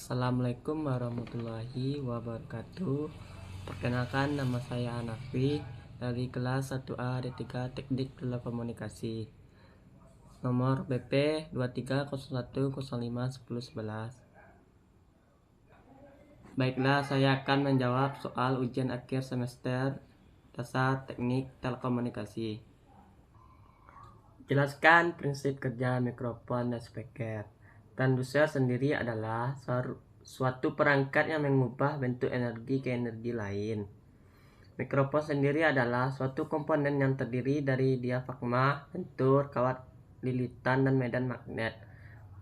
Assalamualaikum warahmatullahi wabarakatuh. Perkenalkan, nama saya Hanafi dari kelas 1A D3 Teknik Telekomunikasi. Nomor BP 2301051011. Baiklah, saya akan menjawab soal ujian akhir semester dasar teknik telekomunikasi. Jelaskan prinsip kerja mikrofon dan speaker. Transducer sendiri adalah suatu perangkat yang mengubah bentuk energi ke energi lain. Mikrofon sendiri adalah suatu komponen yang terdiri dari diafragma, lentur, kawat lilitan, dan medan magnet.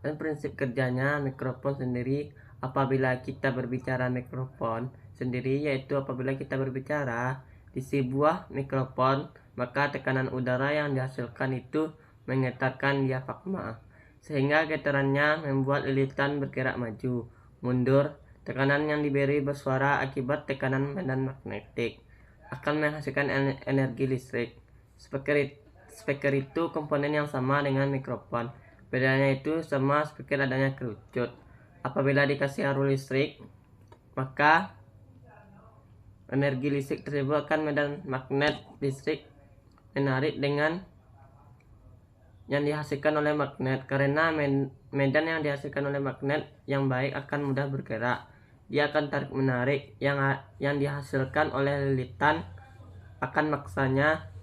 Dan prinsip kerjanya mikrofon sendiri apabila kita berbicara mikrofon sendiri, yaitu apabila kita berbicara di sebuah mikrofon, maka tekanan udara yang dihasilkan itu menggetarkan diafragma, sehingga getarannya membuat lilitan bergerak maju, mundur. Tekanan yang diberi bersuara akibat tekanan medan magnetik akan menghasilkan energi listrik. Speaker itu komponen yang sama dengan mikrofon. Bedanya itu sama speaker adanya kerucut. Apabila dikasih arus listrik, maka energi listrik tersebut akan medan magnet listrik menarik dengan yang dihasilkan oleh magnet. Karena medan yang dihasilkan oleh magnet yang baik akan mudah bergerak, dia akan tarik menarik. Yang dihasilkan oleh lilitan akan maksanya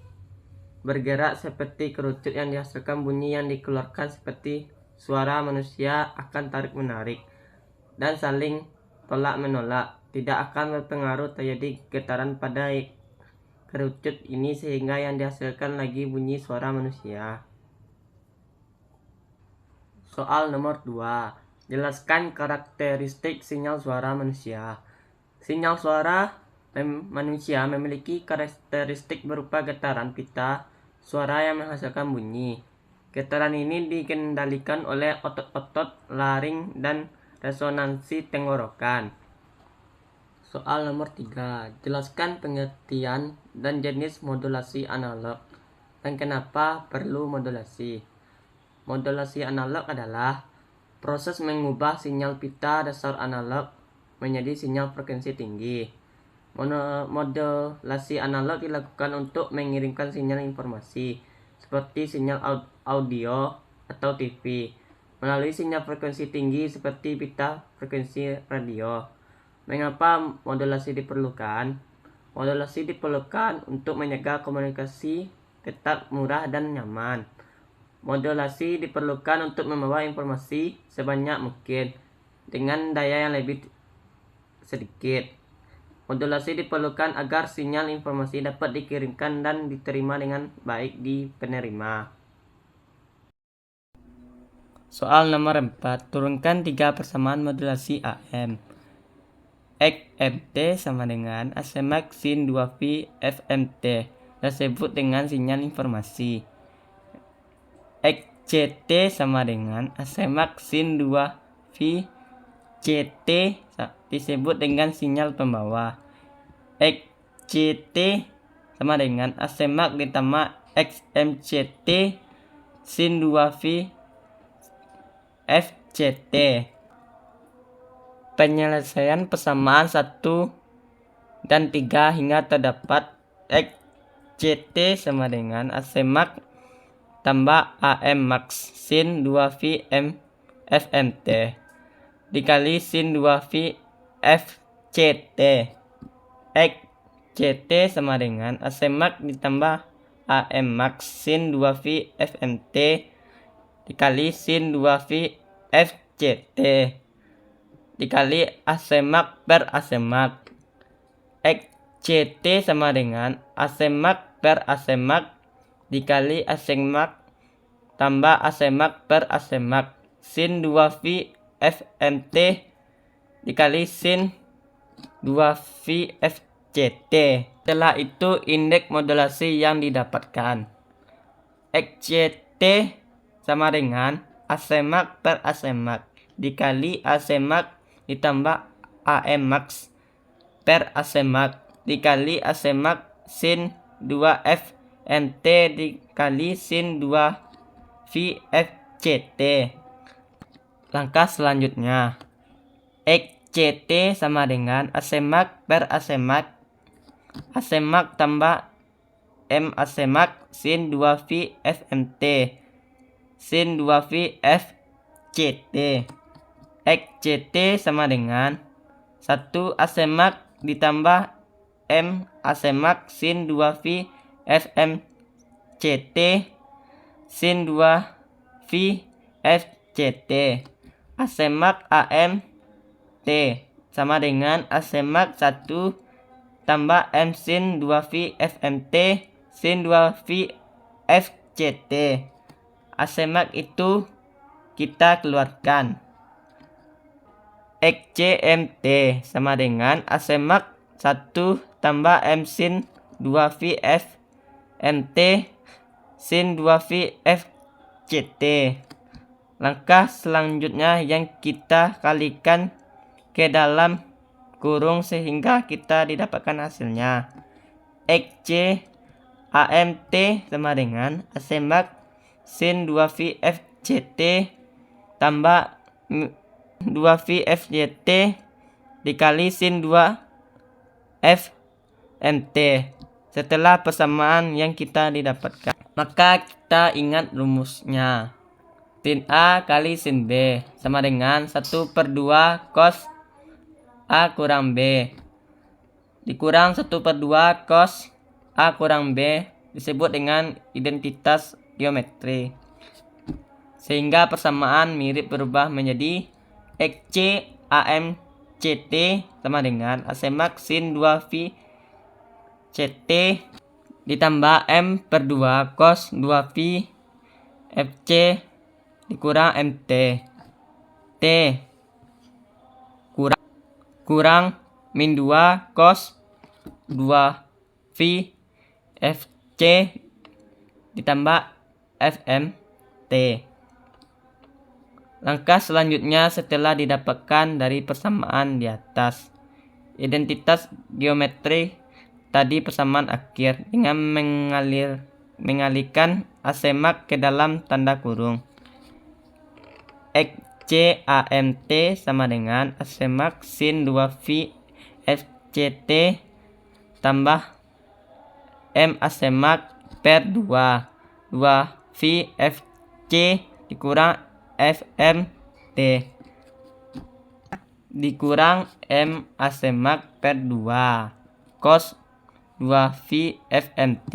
bergerak seperti kerucut yang dihasilkan bunyi yang dikeluarkan seperti suara manusia, akan tarik menarik dan saling tolak menolak. Tidak akan berpengaruh terjadi getaran pada kerucut ini sehingga yang dihasilkan lagi bunyi suara manusia. Soal nomor 2. Jelaskan karakteristik sinyal suara manusia. Sinyal suara manusia memiliki karakteristik berupa getaran pita suara yang menghasilkan bunyi. Getaran ini dikendalikan oleh otot-otot laring dan resonansi tenggorokan. Soal nomor 3. Jelaskan pengertian dan jenis modulasi analog dan kenapa perlu modulasi. Modulasi analog adalah proses mengubah sinyal pita dasar analog menjadi sinyal frekuensi tinggi. Modulasi analog dilakukan untuk mengirimkan sinyal informasi seperti sinyal audio atau TV melalui sinyal frekuensi tinggi seperti pita frekuensi radio. Mengapa modulasi diperlukan? Modulasi diperlukan untuk menjaga komunikasi tetap murah dan nyaman. Modulasi diperlukan untuk membawa informasi sebanyak mungkin dengan daya yang lebih sedikit. Modulasi diperlukan agar sinyal informasi dapat dikirimkan dan diterima dengan baik di penerima. Soal nomor 4. Turunkan 3 persamaan modulasi AM. XMT sama dengan ASMAX sin 2V FMT tersebut dengan sinyal informasi. XCT sama dengan ASMAX sin 2V CT disebut dengan sinyal pembawa. XCT sama dengan ASMAX ditambah XMCT sin 2V FCT. Penyelesaian persamaan 1 dan 3 hingga terdapat XCT sama dengan ASMAX tambah AMMAX sin 2V FMT dikali sin 2V FCT. XCT sama dengan ASMAX ditambah AMMAX sin 2V FMT dikali sin 2V FCT dikali ASMAX per ASMAX. XCT sama dengan ASMAX per ASMAX dikali ASMAX tambah ASMAX per ASMAX sin 2V FMT dikali sin 2V FCT. Setelah itu indeks modulasi yang didapatkan. XCT sama dengan ASMAX per ASMAX dikali ASMAX ditambah AMMAX per ASMAX dikali ASMAX sin 2F MT dikali sin 2V FCT. Langkah selanjutnya, XCT sama dengan AC max per AC max. AC max tambah M AC max sin 2V FMT sin 2V FCT. XCT sama dengan 1 AC max ditambah M AC max sin 2V FMCT sin 2V FCT. AC max AM T sama dengan AC max 1 tambah M sin 2V FMT sin 2V FCT. AC max itu kita keluarkan. XCMT sama dengan AC max 1 tambah M sin 2V FMT sin 2V FCT. Langkah selanjutnya yang kita kalikan ke dalam kurung sehingga kita didapatkan hasilnya. XC AMT sama dengan AC max sin 2V FCT tambah 2V FCT dikali sin 2 FMT. Setelah persamaan yang kita didapatkan, maka kita ingat rumusnya. Sin A kali sin B sama dengan 1/2 cos A kurang B dikurang 1/2 cos A kurang B disebut dengan identitas geometri. Sehingga persamaan mirip berubah menjadi XC AMCT sama dengan AC max sin 2V CT ditambah M/2 cos 2V FC dikurang MT. T kurang min 2 cos 2V FC ditambah FMT. Langkah selanjutnya setelah didapatkan dari persamaan di atas identitas geometri tadi persamaan akhir dengan mengalihkan AC max ke dalam tanda kurung. XCAMT sama dengan AC max sin 2V FCT tambah M AC max per 2V FC dikurang FMT dikurang M AC max per 2 cos 2V FMT.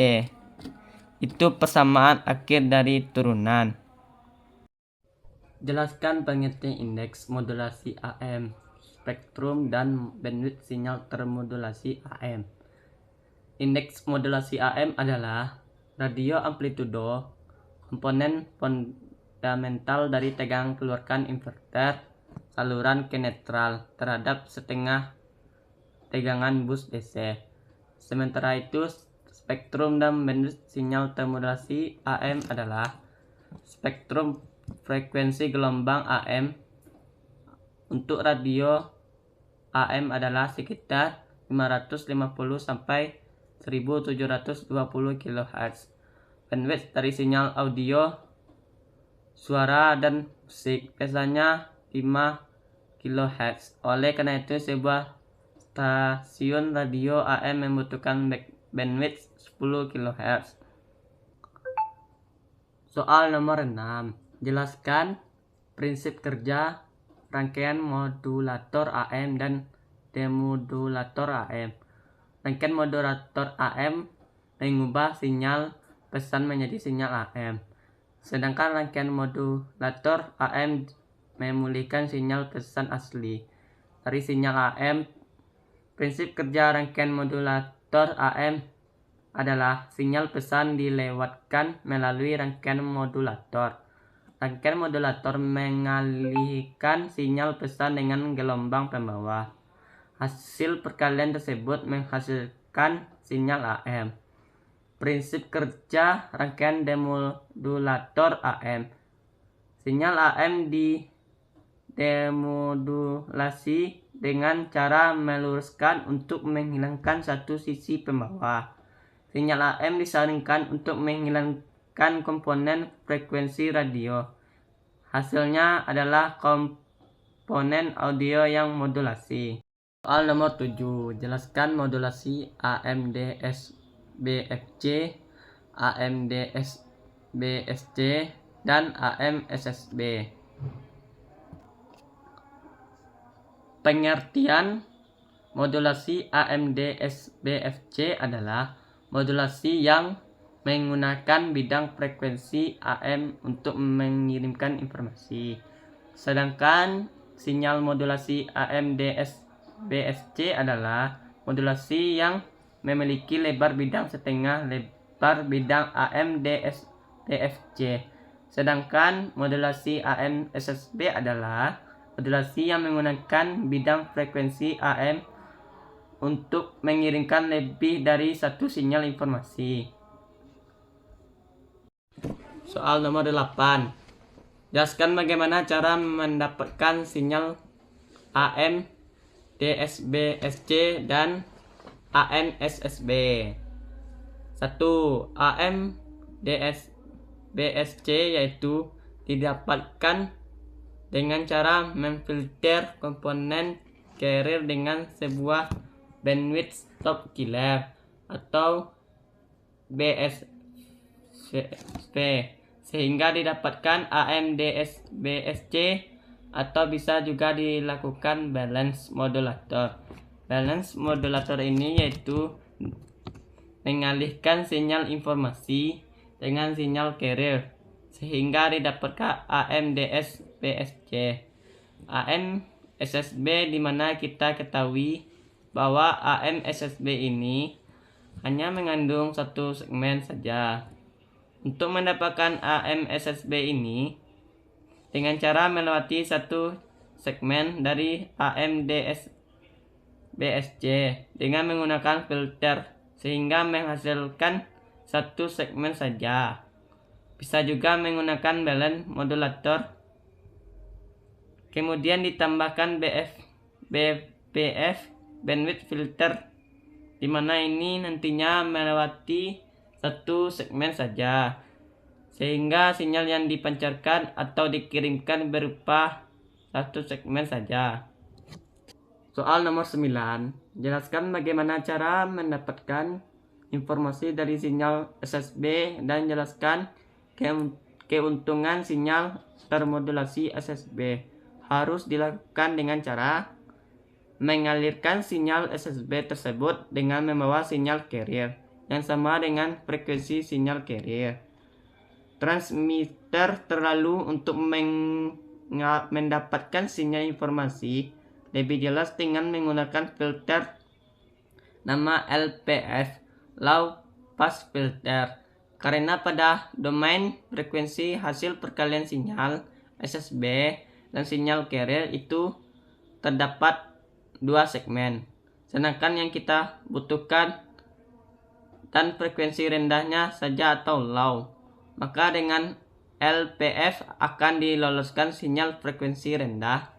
Itu persamaan akhir dari turunan. Jelaskan pengertian indeks modulasi AM, spektrum dan bandwidth sinyal termodulasi AM. Indeks modulasi AM adalah radio amplitudo, komponen fundamental dari tegangan keluarkan inverter saluran ke netral terhadap setengah tegangan bus DC. Sementara itu, spektrum dan bandwidth sinyal termodulasi AM adalah spektrum frekuensi gelombang AM untuk radio AM adalah sekitar 550 sampai 1720 kHz. Bandwidth dari sinyal audio, suara dan musik biasanya 5 kHz. Oleh karena itu, sebuah stasiun radio AM membutuhkan bandwidth 10 kHz. Soal nomor 6. Jelaskan prinsip kerja rangkaian modulator AM dan demodulator AM. Rangkaian modulator AM mengubah sinyal pesan menjadi sinyal AM. Sedangkan rangkaian modulator AM memulihkan sinyal pesan asli dari sinyal AM. Prinsip kerja rangkaian modulator AM adalah sinyal pesan dilewatkan melalui rangkaian modulator. Rangkaian modulator mengalihkan sinyal pesan dengan gelombang pembawa. Hasil perkalian tersebut menghasilkan sinyal AM. Prinsip kerja rangkaian demodulator AM. Sinyal AM didemodulasi dengan cara meluruskan untuk menghilangkan satu sisi pembawa. Sinyal AM disaringkan untuk menghilangkan komponen frekuensi radio. Hasilnya adalah komponen komponen audio yang modulasi. Soal nomor 7. Jelaskan modulasi AMDS-BFC, AMDS-BSC, dan AM-SSB. Pengertian modulasi AMDS-BFC adalah modulasi yang menggunakan bidang frekuensi AM untuk mengirimkan informasi. Sedangkan sinyal modulasi AMDS-BSC adalah modulasi yang memiliki lebar bidang setengah lebar bidang AMDS-BFC. Sedangkan modulasi AM-SSB adalah modulasi yang menggunakan bidang frekuensi AM untuk mengirimkan lebih dari satu sinyal informasi. Soal nomor 8. Jelaskan bagaimana cara mendapatkan sinyal AM, DSB-SC, dan AM-SSB. 1. AM, DSB-SC yaitu didapatkan dengan cara memfilter komponen carrier dengan sebuah bandwidth stop killer atau BSP, sehingga didapatkan AMDS-BSC, atau bisa juga dilakukan balance modulator. Balance modulator ini yaitu mengalihkan sinyal informasi dengan sinyal carrier sehingga didapatkan AMDS-BSC. AM-SSB, di mana kita ketahui bahwa AM-SSB ini hanya mengandung satu segmen saja. Untuk mendapatkan AM-SSB ini dengan cara melewati satu segmen dari AMDS-BSC dengan menggunakan filter sehingga menghasilkan satu segmen saja. Bisa juga menggunakan balance modulator, kemudian ditambahkan BPF bandwidth filter, di mana ini nantinya melewati satu segmen saja, sehingga sinyal yang dipancarkan atau dikirimkan berupa satu segmen saja. Soal nomor 9. Jelaskan bagaimana cara mendapatkan informasi dari sinyal SSB dan jelaskan keuntungan sinyal termodulasi SSB. Harus dilakukan dengan cara mengalirkan sinyal SSB tersebut dengan membawa sinyal carrier yang sama dengan frekuensi sinyal carrier. Transmitter terlalu untuk mendapatkan sinyal informasi lebih jelas dengan menggunakan filter nama LPF, Low Pass Filter, karena pada domain frekuensi hasil perkalian sinyal SSB dan sinyal carrier itu terdapat dua segmen, sedangkan yang kita butuhkan dan frekuensi rendahnya saja atau low, maka dengan LPF akan diloloskan sinyal frekuensi rendah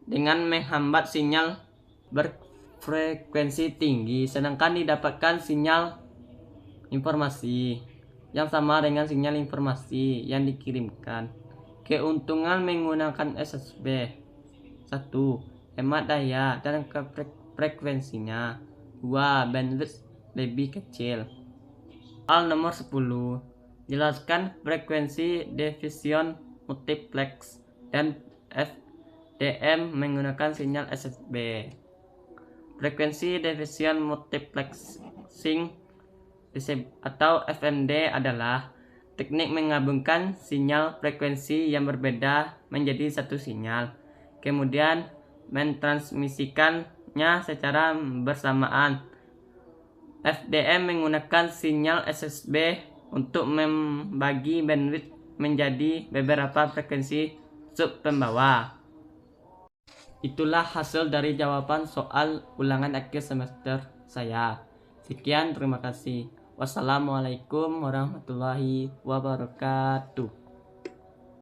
dengan menghambat sinyal berfrekuensi tinggi, sedangkan didapatkan sinyal informasi yang sama dengan sinyal informasi yang dikirimkan. Keuntungan menggunakan SSB: 1. Hemat daya dan frekuensinya. 2. Bandwidth lebih kecil. Soal nomor 10. Jelaskan frekuensi division multiplex dan FDM menggunakan sinyal SSB. Frekuensi division multiplexing atau FMD adalah teknik menggabungkan sinyal frekuensi yang berbeda menjadi satu sinyal, kemudian mentransmisikannya secara bersamaan. FDM menggunakan sinyal SSB untuk membagi bandwidth menjadi beberapa frekuensi sub pembawa. Itulah hasil dari jawaban soal ulangan akhir semester saya. Sekian, terima kasih. Wassalamualaikum warahmatullahi wabarakatuh.